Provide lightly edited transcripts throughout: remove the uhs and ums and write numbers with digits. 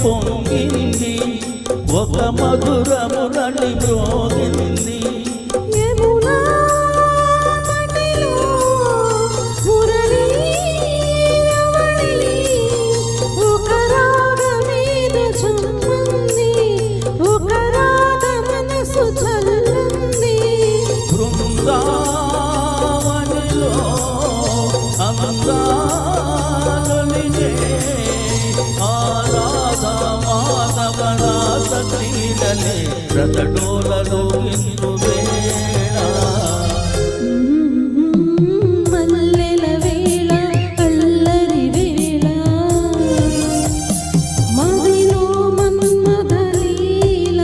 పొంగింది ఒక మధురమురళి మ్రోగింది బృందావనిలో అందాలనిదే ఆరాధా మాధవనాథ క్రీడలే రథడోలలో ఇందు వేళ మల్లెల వేళ అల్లరి వేళ మదిలో మన్మథ లీల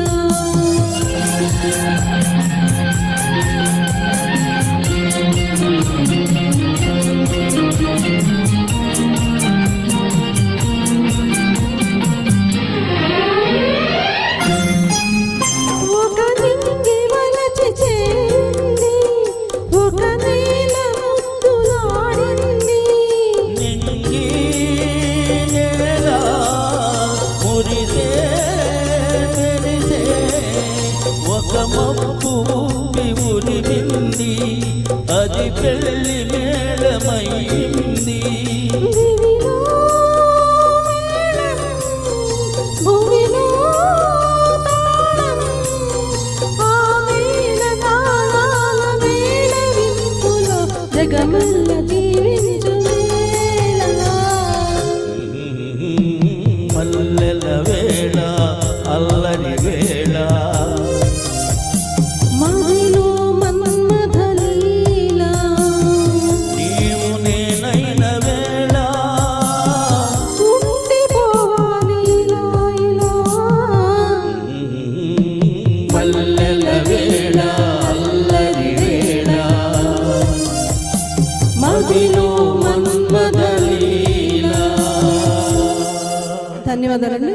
అది పెళ్లి మేళమైంది జగమల్ల జీవించు మల్లెల వేళ అల్లరి వేళ మదిలో మన్మథ లీల నీవు నేనైన వేళ ఉండిపోవాలి ఇలా ఇలా మల్లెల వేళ అల్లరి వేళ మదిలో మన్మథ లీల. ధన్యవాదాలండి.